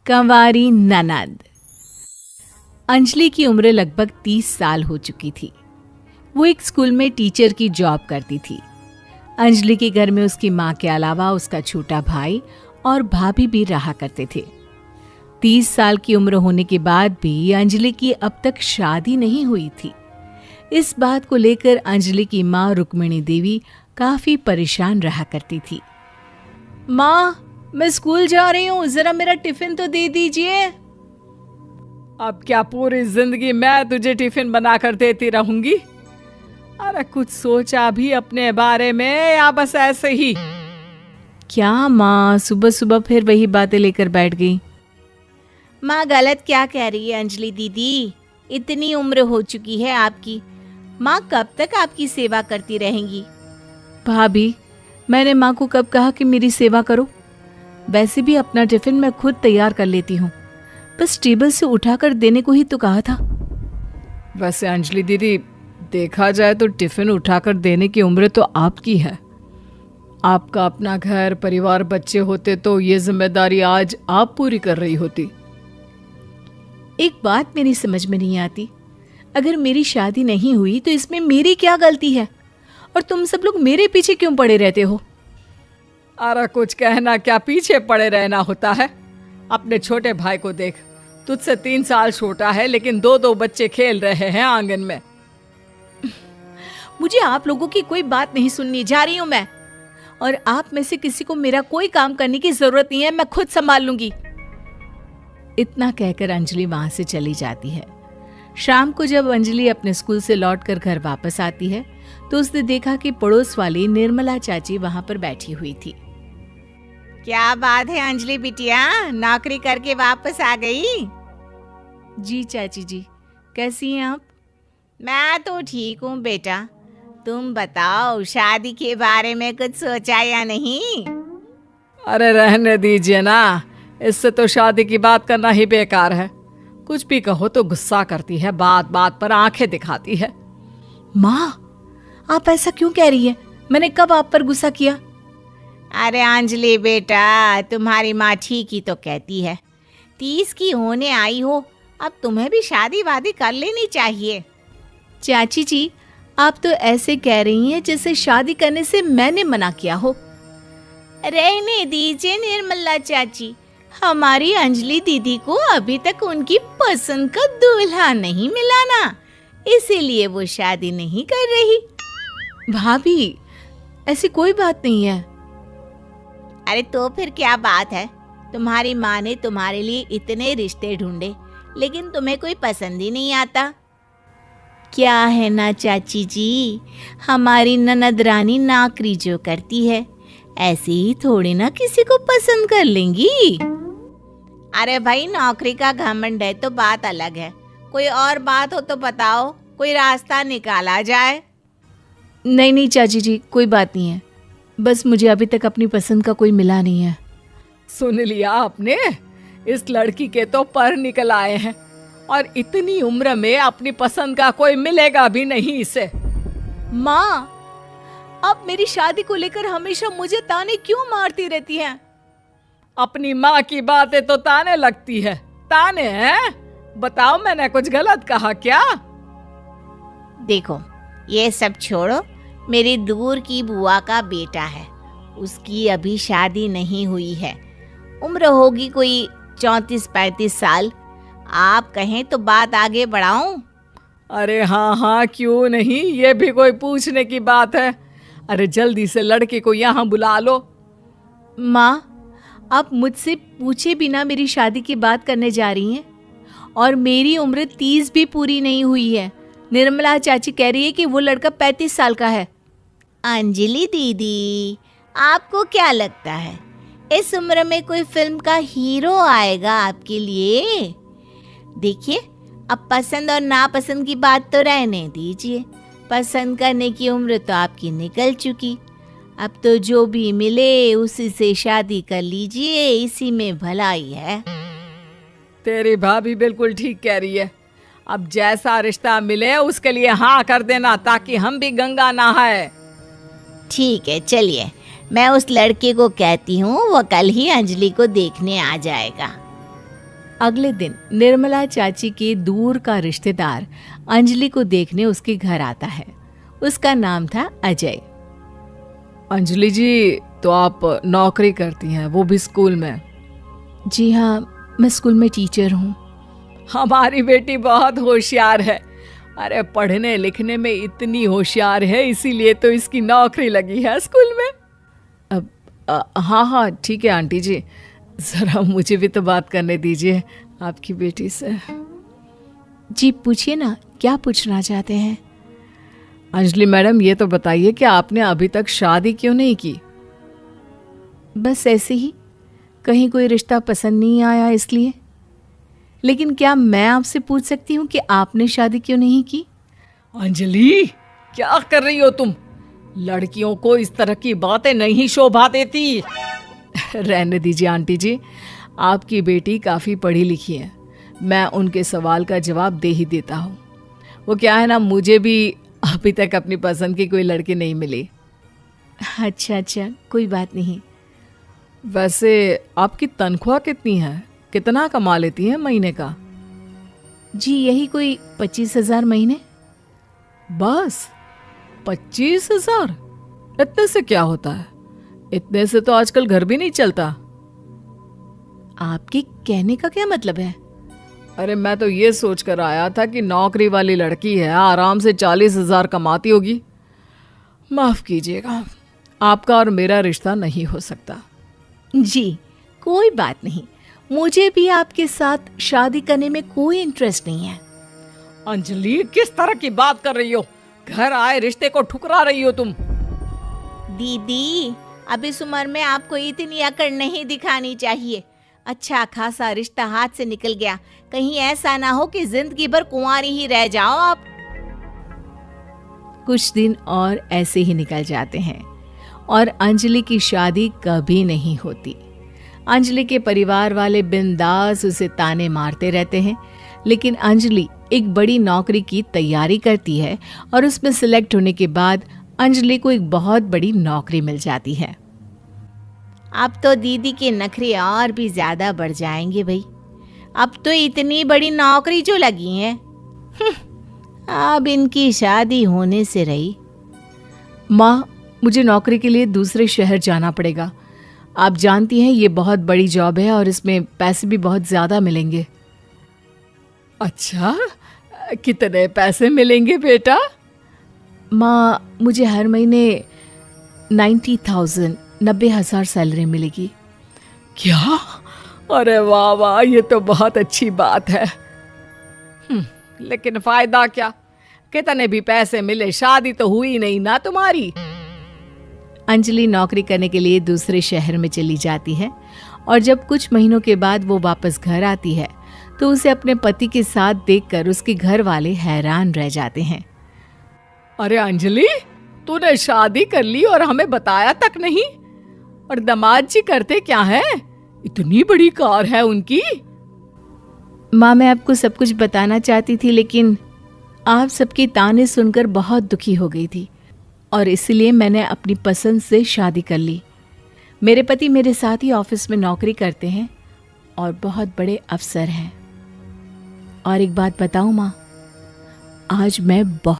कंवारी ननद। अंजलि की उम्र लगभग 30 साल हो चुकी थी। वो एक स्कूल में टीचर की जॉब करती थी। अंजलि के घर में उसकी माँ के अलावा उसका छोटा भाई और भाभी भी रहा करते थे। 30 साल की उम्र होने के बाद भी अंजलि की अब तक शादी नहीं हुई थी। इस बात को लेकर अंजलि की माँ रुक्मिणी देवी काफी परेशान रहा करती थी। माँ, मैं स्कूल जा रही हूँ, जरा मेरा टिफिन तो दे दीजिए। अब क्या पूरी जिंदगी मैं तुझे टिफिन बनाकर देती रहूंगी? अरे कुछ सोचा भी अपने बारे में या बस ऐसे ही? क्या माँ, सुबह सुबह फिर वही बातें लेकर बैठ गई। माँ गलत क्या कह रही है अंजलि दीदी? इतनी उम्र हो चुकी है आपकी, माँ कब तक आपकी सेवा करती रहेंगी? भाभी, मैंने माँ को कब कहा कि मेरी सेवा करो? वैसे भी अपना टिफिन मैं खुद तैयार कर लेती हूँ, बस टेबल से उठाकर देने को ही तो कहा था। वैसे अंजलि दीदी, देखा जाए तो टिफिन उठाकर देने की उम्र तो आपकी है। आपका अपना घर परिवार बच्चे होते तो ये जिम्मेदारी आज आप पूरी कर रही होती। एक बात मेरी समझ में नहीं आती, अगर मेरी शादी नहीं हुई तो इसमें मेरी क्या गलती है और तुम सब लोग मेरे पीछे क्यों पड़े रहते हो? अरे कुछ कहना क्या पीछे पड़े रहना होता है? अपने छोटे भाई को देख, तुझसे 3 साल छोटा है लेकिन 2-2 बच्चे खेल रहे हैं आंगन में। मुझे आप लोगों की कोई बात नहीं सुननी, जा रही हूं मैं। और आप में से किसी को मेरा कोई काम करने की जरूरत नहीं है, मैं खुद संभाल लूंगी। इतना कहकर अंजलि वहां से चली जाती है। शाम को जब अंजलि अपने स्कूल से लौटकर घर वापस आती है तो उसने देखा कि पड़ोस वाली निर्मला चाची वहां पर बैठी हुई थी। क्या बात है अंजलि बिटिया, नौकरी करके वापस आ गई? जी चाची जी, कैसी हैं आप? मैं तो ठीक हूँ बेटा, तुम बताओ शादी के बारे में कुछ सोचा या नहीं? अरे रहने दीजिए ना, इससे तो शादी की बात करना ही बेकार है। कुछ भी कहो तो गुस्सा करती है, बात बात पर आंखें दिखाती है। माँ, आप ऐसा क्यों कह रही हैं? मैंने कब आप पर गुस्सा किया? अरे अंजलि बेटा, तुम्हारी माँ ठीक ही तो कहती है। 30 की होने आई हो, अब तुम्हें भी शादी वादी कर लेनी चाहिए। चाची जी, आप तो ऐसे कह रही हैं जैसे शादी करने से मैंने मना किया हो। रहने दीजिए निर्मला चाची, हमारी अंजलि दीदी को अभी तक उनकी पसंद का दूल्हा नहीं मिला ना, इसीलिए वो शादी नहीं कर रही। भाभी, ऐसी कोई बात नहीं है। अरे तो फिर क्या बात है? तुम्हारी माँ ने तुम्हारे लिए इतने रिश्ते ढूंढे लेकिन तुम्हें कोई पसंद ही नहीं आता। क्या है ना चाची जी, हमारी ननद रानी नौकरी जो करती है, ऐसे ही थोड़ी ना किसी को पसंद कर लेंगी। अरे भाई, नौकरी का घमंड है तो बात अलग है, कोई और बात हो तो बताओ, कोई रास्ता निकाला जाए। नहीं नहीं चाची जी, कोई बात नहीं है, बस मुझे अभी तक अपनी पसंद का कोई मिला नहीं है। सुन लिया आपने, इस लड़की के तो पर निकल आए हैं और इतनी उम्र में अपनी पसंद का कोई मिलेगा भी नहीं इसे। माँ, आप मेरी शादी को लेकर हमेशा मुझे ताने क्यों मारती रहती हैं? अपनी माँ की बातें तो ताने लगती है। ताने हैं? बताओ, मैंने कुछ गलत कहा क्या? देखो, ये सब छोड़ो, मेरी दूर की बुआ का बेटा है, उसकी अभी शादी नहीं हुई है, उम्र होगी कोई 34-35 साल। आप कहें तो बात आगे बढ़ाऊं? अरे हाँ हाँ, क्यों नहीं, ये भी कोई पूछने की बात है। अरे जल्दी से लड़के को यहाँ बुला लो। माँ, आप मुझसे पूछे बिना मेरी शादी की बात करने जा रही हैं और मेरी उम्र 30 भी पूरी नहीं हुई है। निर्मला चाची कह रही है कि वो लड़का 35 साल का है। अंजलि दीदी, आपको क्या लगता है इस उम्र में कोई फिल्म का हीरो आएगा आपके लिए? देखिए, अब पसंद और नापसंद की बात तो रहने दीजिए, पसंद करने की उम्र तो आपकी निकल चुकी। अब तो जो भी मिले उसी से शादी कर लीजिए, इसी में भलाई है। तेरी भाभी बिल्कुल ठीक कह रही है। अब जैसा रिश्ता मिले उसके लिए हाँ कर देना, ताकि हम भी गंगा नहाए। ठीक है, चलिए मैं उस लड़के को कहती हूँ, वो कल ही अंजलि को देखने आ जाएगा। अगले दिन निर्मला चाची के दूर का रिश्तेदार अंजलि को देखने उसके घर आता है। उसका नाम था अजय। अंजलि जी, तो आप नौकरी करती हैं, वो भी स्कूल में? जी हाँ, मैं स्कूल में टीचर हूँ। हमारी बेटी बहुत होशियार है। अरे पढ़ने लिखने में इतनी होशियार है, इसीलिए तो इसकी नौकरी लगी है स्कूल में। अब हाँ हाँ ठीक है आंटी जी, ज़रा मुझे भी तो बात करने दीजिए आपकी बेटी से। जी पूछिए ना, क्या पूछना चाहते हैं? अंजलि मैडम, ये तो बताइए कि आपने अभी तक शादी क्यों नहीं की? बस ऐसे ही, कहीं कोई रिश्ता पसंद नहीं आया इसलिए। लेकिन क्या मैं आपसे पूछ सकती हूँ कि आपने शादी क्यों नहीं की? अंजलि, क्या कर रही हो तुम? लड़कियों को इस तरह की बातें नहीं शोभा देती। रहने दीजिए आंटी जी, आपकी बेटी काफ़ी पढ़ी लिखी है, मैं उनके सवाल का जवाब दे ही देता हूँ। वो क्या है ना, मुझे भी अभी तक अपनी पसंद की कोई लड़की नहीं मिली। अच्छा, कोई बात नहीं। वैसे आपकी तनख्वाह कितनी है? कितना कमा लेती हैं महीने का? जी यही कोई 25,000 महीने। बस 25,000? इतने से क्या होता है? इतने से तो आजकल घर भी नहीं चलता। आपके कहने का क्या मतलब है? अरे मैं तो ये सोच कर आया था कि नौकरी वाली लड़की है, आराम से 40,000 कमाती होगी। माफ कीजिएगा, आपका और मेरा रिश्ता नहीं हो सकता। जी कोई बात नहीं, मुझे भी आपके साथ शादी करने में कोई इंटरेस्ट नहीं है। अंजलि, किस तरह की बात कर रही हो? घर आए रिश्ते को ठुकरा रही हो तुम। दीदी, अब इस उम्र में आपको इतनी अकड़ नहीं दिखानी चाहिए। अच्छा खासा रिश्ता हाथ से निकल गया, कहीं ऐसा ना हो कि जिंदगी भर कुंवारी ही रह जाओ आप। कुछ दिन और ऐसे ही निकल जाते हैं और अंजलि की शादी कभी नहीं होती। अंजलि के परिवार वाले बिंदास उसे ताने मारते रहते हैं, लेकिन अंजलि एक बड़ी नौकरी की तैयारी करती है और उसमें सिलेक्ट होने के बाद अंजलि को एक बहुत बड़ी नौकरी मिल जाती है। अब तो दीदी के नखरे और भी ज्यादा बढ़ जाएंगे भाई। अब तो इतनी बड़ी नौकरी जो लगी है, अब इनकी शादी होने से रही। माँ, मुझे नौकरी के लिए दूसरे शहर जाना पड़ेगा। आप जानती हैं ये बहुत बड़ी जॉब है और इसमें पैसे भी बहुत ज़्यादा मिलेंगे। अच्छा, कितने पैसे मिलेंगे बेटा? माँ, मुझे हर महीने 90,000 सैलरी मिलेगी। क्या? अरे वाह वाह, ये तो बहुत अच्छी बात है। लेकिन फायदा क्या? कितने भी पैसे मिले, शादी तो हुई नहीं ना तुम्हारी। अंजलि नौकरी करने के लिए दूसरे शहर में चली जाती है और जब कुछ महीनों के बाद वो वापस घर आती है तो उसे अपने पति के साथ देखकर उसके घर वाले हैरान रह जाते हैं। अरे अंजलि, तूने शादी कर ली और हमें बताया तक नहीं। और दामाद जी करते क्या है? इतनी बड़ी कार है उनकी। माँ, मैं आपको सब कुछ बताना चाहती थी, लेकिन आप सबके ताने सुनकर बहुत दुखी हो गई थी और इसलिए मैंने अपनी पसंद से शादी कर ली। मेरे पति मेरे साथ ही ऑफिस में नौकरी करते हैं और बहुत बड़े अफसर हैं। और एक बात बताऊं माँ, आज मैं बहुत